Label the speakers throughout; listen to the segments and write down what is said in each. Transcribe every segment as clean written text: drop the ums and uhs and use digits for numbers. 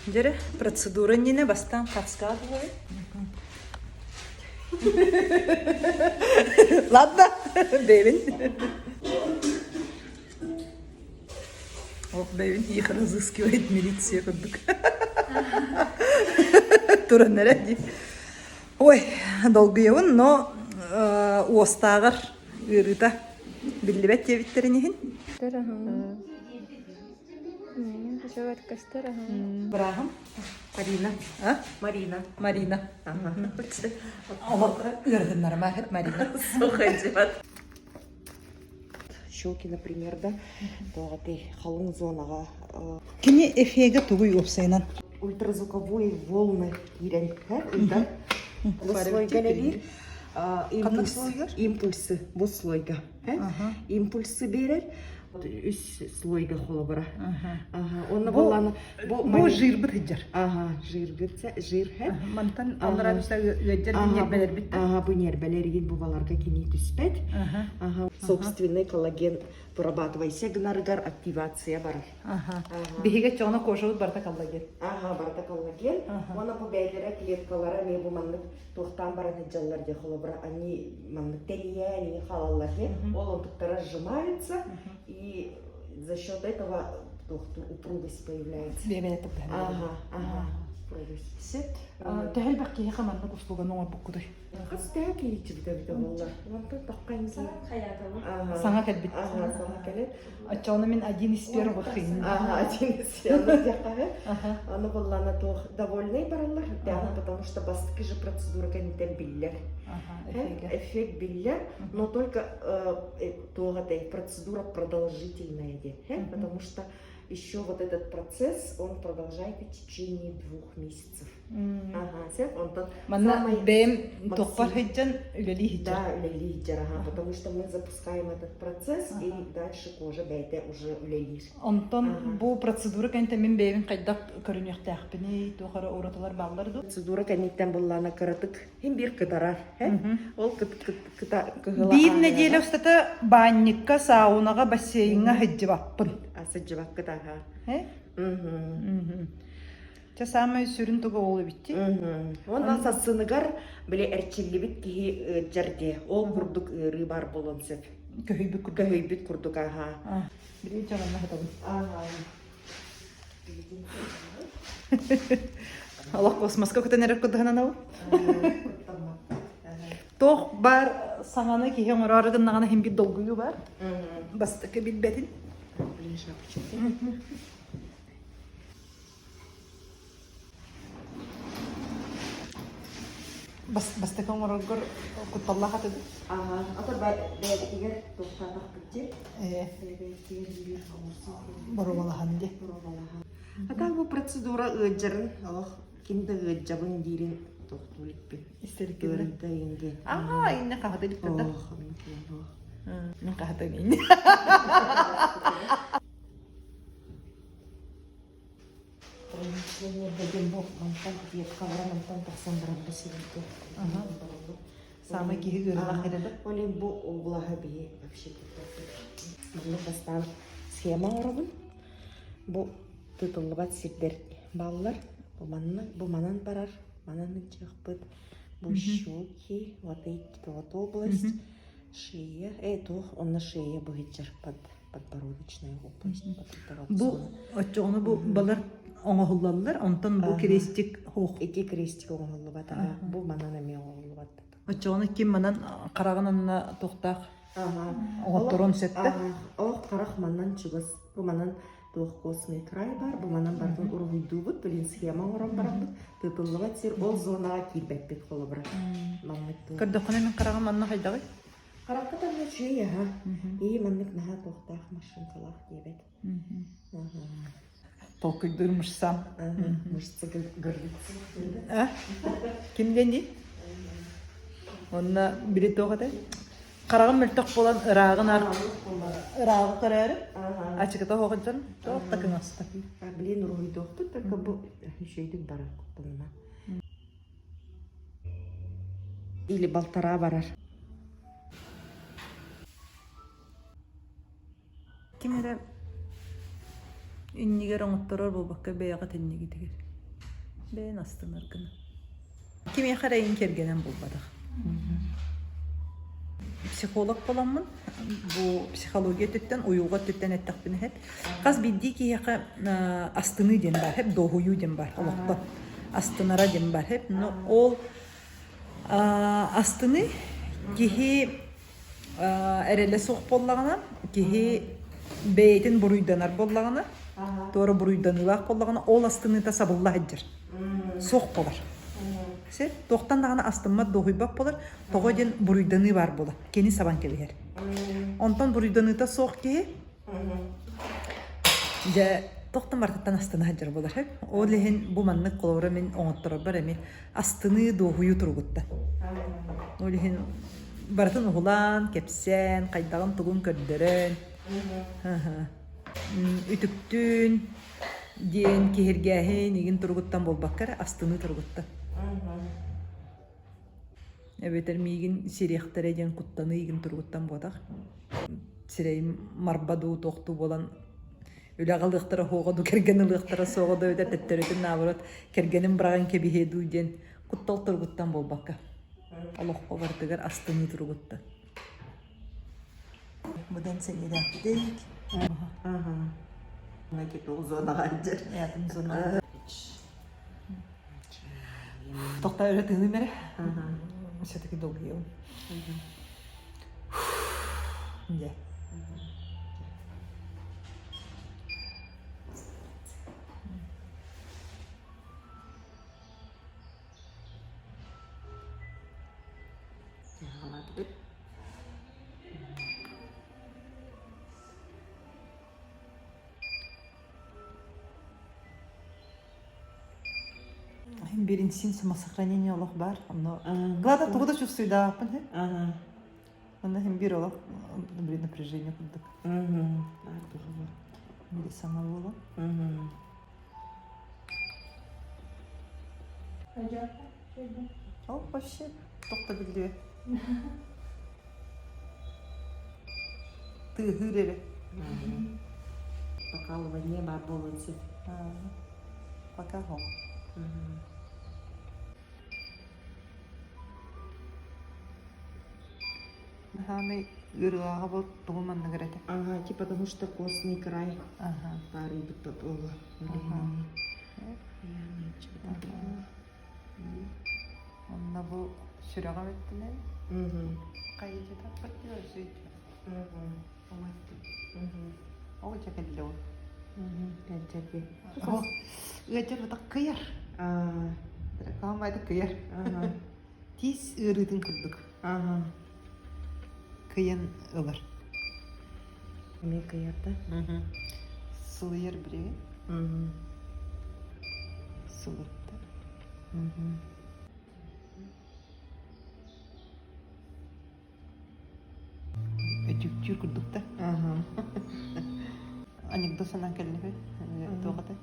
Speaker 1: Жere процедура нене бастан кацка булой. Ладно, бевин. Ох, бевин их разыскивает милиция курдук. Тура нереди. Ой, долгуевын, но уостагар ырыта биллибет жебиттеринехин. Брахам.
Speaker 2: Марина.
Speaker 1: А?
Speaker 2: Марина.
Speaker 1: Марина. Ыргыннар махет Марина.
Speaker 2: Щеки, например, да? То ты халун зонага.
Speaker 1: Кини эфеге тугуй опсайнан.
Speaker 2: Ультразвуковые волны ирен. Да? Слойга левир. Импульсы. Вот слойга. Импульсы берер. Үс слойга холобара. Онна боланы.
Speaker 1: Бу жир бит хиджар.
Speaker 2: Жир битсе, жир хэ.
Speaker 1: Мантан аларабыса өйдер нербелер бит.
Speaker 2: Бу нербелер бу баларга кини түспет. Собственный коллаген вырабатывайся, гнаргар активация бар.
Speaker 1: Бихиге чоғына кожуыт барта коллаген.
Speaker 2: Барта коллаген. Оны бу бәйлері клеткалары мен бу маннык тоқтан бараны жаллар де холобара. Они маннык терия, они халалар де. Ол онтуктара сжимаются, и за счет этого упругость появляется.
Speaker 1: Бебелет тогда.
Speaker 2: Упругость.
Speaker 1: Сет. Тәһәл бәккеһе хаманны кустуга ноңа буккудай.
Speaker 2: Кыстая киличи бита болла. Онтон таққан зи.
Speaker 1: Саңа кәлбит.
Speaker 2: Саңа кәлет.
Speaker 1: Ачауна мен один из первых хин.
Speaker 2: Один из первых дякаһы. Аны боллана тох довольный бараллар. Потому что бастыкы же процедура канитен биллер. Эффект биллер, но только процедура продолжительная, потому что еще вот этот процесс, он продолжает в течение 2 месяцев.
Speaker 1: Манна бэм тохпар хиджан үлели хиджар.
Speaker 2: Да, үлели хиджар, потому что мы запускаем этот процесс, и дальше кожа бәйте уже үлелир.
Speaker 1: Онтон бу процедура кәнтә мен бэйвин кайдак көрүнөктәхпини тухара ураталар багларды.
Speaker 2: Процедура кәниттен буллана кырытык, һәм бир кытарар, ол кыта кыгыла.
Speaker 1: Бир неделя устата банникка, саунага, бассейнга хиджибаппын.
Speaker 2: Асыджыбак кытага.
Speaker 1: Те самый сүрін туга олы битти.
Speaker 2: Онна сасыныгар биле эрчиллибит ки жарде. Ол курдук ыры бар болон сеп. Көһөйбүт курдук
Speaker 1: Биле жаганна хатабын. Аллах космоска көтөнерек кыдыгынан ау. Тох бар саңаны киһен орарыгын нагана хим бит долгую бар. Бастыкы билбетин. Бастыкын орогор кутталла хатыды.
Speaker 2: Ата бәдигер тоқтатак битти.
Speaker 1: Борубалахан де.
Speaker 2: Ата бу процедура ыджарын, алах кинде ыджабын дирин тоқтуликпен.
Speaker 1: Истерикелер.
Speaker 2: Инде.
Speaker 1: Инне кахатылып кырда. Мен кахатын инне. Самый киһи гырылах эреде.
Speaker 2: Олин бу облаха бие вообще. Бу бастан схема орабын. Бу тутулбат сирдер баллар. Бу манан барар, манан чакпыт. Бу щеки, вот область, шея. Он на шее будет подбородочная область.
Speaker 1: Бу очоны бу балар оңохуллалар, онтон бу крестик хох.
Speaker 2: Эки крестик оңолубат. Бу манан эме оңолубат.
Speaker 1: Очоны ким манан караганына токтак. Оңоторон сетте.
Speaker 2: Ох, карак манан чугас. Бу манан тох космик край бар. Бу манан бардын уруйдубут, билин схема орон барабыт. Тытыллыбат сир ол зонага кирбеппит холобра.
Speaker 1: Кырдыкына мен караган манна хайдагы.
Speaker 2: Каракка да шея, И маннык наха тохтах машинкалах дебет.
Speaker 1: Толкуйдырмышсам.
Speaker 2: Мышцы гордится.
Speaker 1: Ким денди? Онна бири тоғады. Қарағым мүлтіқ болан ырағын ырағы қарары. Ачықыта хоғынчан, тоқта кыңасты.
Speaker 2: Блин, рой доқты, так бұл шейдік барар құттылына. Или балтара барар.
Speaker 1: Ким әрі үннігер оңыттырар бұл баққа бәяға тәннегі тегер. Ben astınır gını. Kimi karayın kergenen bulmadık. Psikolog bolanmın. Bu psikologiya tütten, uyuğa tütten ettik beni hep. Kaz bildiği ki yaka astını den var hep, doğuyu den var. Allah'tan. Astınara den var hep. Ol astını kihi erele soğuk bollağına, kihi beytin buruydanar bollağına, doğru buruydanılaq bollağına, ol astını da sabılla hacır. Soğuk bolar. Sen doktan dağına astınma doğuybak bolar, toğa den buruydanı var bolar. Keni saban kebiher. Ondan buruydanı da soğuk kihi, ja doktan bartattan astını hacır bolar hep. O lehen bu manlık kolora men oğuttura bar emi astını doğuyu turguttan. O lehen baratın uğulan, kepsen, kaydağın tuğun kördürün. Ütüktün, diyen kehirgâhi nigin turguttan bol bakkara, astını turguttan. Evet, migin siriyaktere jen kuttanı igin turguttan bodak. Sireyim marbadu toqtu bolan ülağalıqtara hoğadu, kergeniliqtara soğadu öder tetteretin naburat, kergenin bırağın kebihedu jen kuttal turguttan bol bakka. Allah'a vardıgar astını turguttan. Budan seni de yaptık.
Speaker 2: Ne ki uzun ağacır.
Speaker 1: Hayatım sonuna. Toqta öğretini mere. Şataki dolguyor. Ya. Биринчисин самосохранение олох бар. Глада тогда чувствую, да, понимаешь? Она бир олох, напряжение кудык. Бири сама боло. О, вообще, токта билди. Ты гырери.
Speaker 2: Покалывание бар болынсы.
Speaker 1: Пока хо. Хами гырыга бол тугуман нагрете.
Speaker 2: Ага, типа потому что костный край.
Speaker 1: Ага.
Speaker 2: Пары бы было.
Speaker 1: Онна бу сүрөгө беттине. Кайыжыда паттыга сөйт. Ого чакелле ол.
Speaker 2: Пенчеки.
Speaker 1: О, гачыр да кыяр. Камайды кыяр. Тиз ырытын курдук. Кыян ылар.
Speaker 2: Не кыярда?
Speaker 1: Сылыйар биреги. Сылытты. Өтүктүр курдук да. Анекдот санан келнеби. Тоғыты.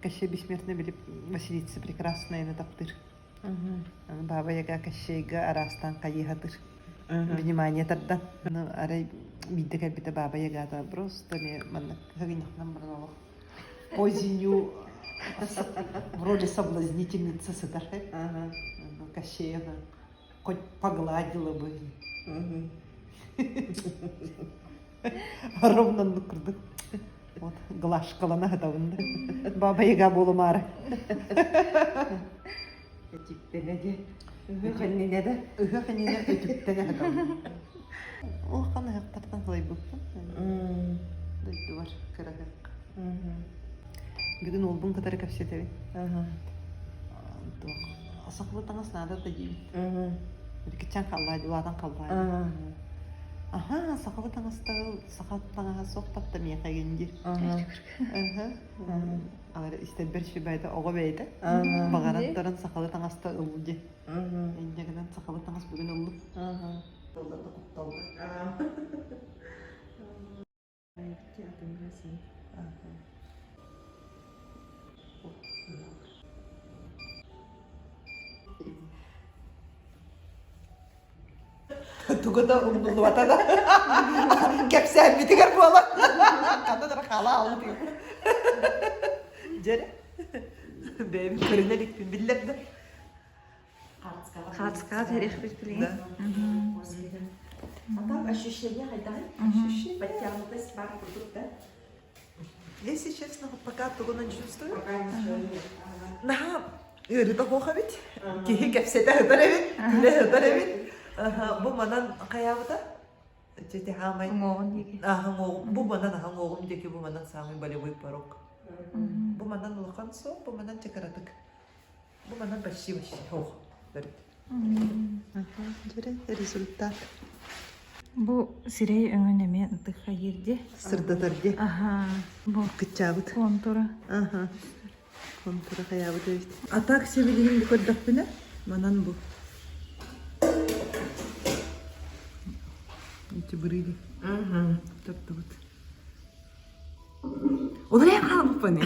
Speaker 1: Кощей бессмертный билип Василица прекрасная на таптыр. Баба Яга Кощейга арастан кайыгатыр. Внимание тардан. Ну, арай бидде кәлбите Баба Ягата просто не манна хагинахнан барнала. Осенью в роли соблазнительницы сыдары. Кощея хоть погладила бы. Ровно нукрдык. Вот, глаш калана хатавында. Баба Яга болумары.
Speaker 2: Типтенеде. Ханнеде.
Speaker 1: Ханнеде өтүктене хатавында. Ол қаны хақтардан қалай бұқты? Дойды бар, кырағақ. Бүгін ол бұн қатары көпсетеби. Асақлы таңыз нада да дейбін. Үркетчен қалбайды, уадан қалбайды. Аха, сақалы таңыстағы сақат таңаға соқтапта мен қайгенде. Алар истедбер шибайды оғы бейді. Бағараттарын сақалы таңаста ұлды. Эндегіден сақалы таңас бүгін ұлды.
Speaker 2: Толды құтталды. Театрын ғасын.
Speaker 1: Тугада умнулу атада. Кепсен битигер буала. Канда да хала алды. Жере. Бәйбі көрінер екпен білдерді.
Speaker 3: Хацка тарих битилин.
Speaker 1: Да.
Speaker 2: А так ощущение хайдай? Ощущение, подтянутость, бар будут, да?
Speaker 1: Если честно, вот пока того не чувствую.
Speaker 2: Пока ничего нет.
Speaker 1: Наха, ырыта хоха бит. Кихи кепсете хытар эбит. Күле хытар эбит. Бу манан каябыта. Жете хамай.
Speaker 3: Ngogон деги.
Speaker 1: Бу манан хангогум деки бу манан самый болевой порог. Бу манан улахан со, бу манан чакаратык. Бу манан почти хох. Жүре результат.
Speaker 3: Бу сирей өңөнеме ынтыха ерде.
Speaker 1: Сырдатарди.
Speaker 3: Аха. Бу
Speaker 1: Кычабыт.
Speaker 3: контура.
Speaker 1: Ага. Контура каябыт эбит. Атак себилигин көрдөкпүнө. Манан бу. Эти брыли. Топтубут. Олар эм калып пане.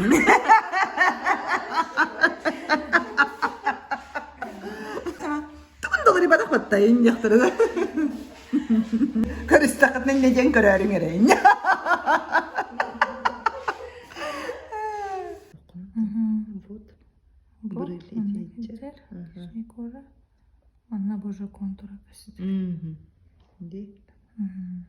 Speaker 1: Доллары бадак баттайын яктырды. Көрүстакытын неден көрөрүң эрейин. Вот.
Speaker 3: Бу
Speaker 1: Брыли
Speaker 3: ынтыктер. Шекора. Анна божа контура касит.
Speaker 1: Ди.
Speaker 3: Мгм.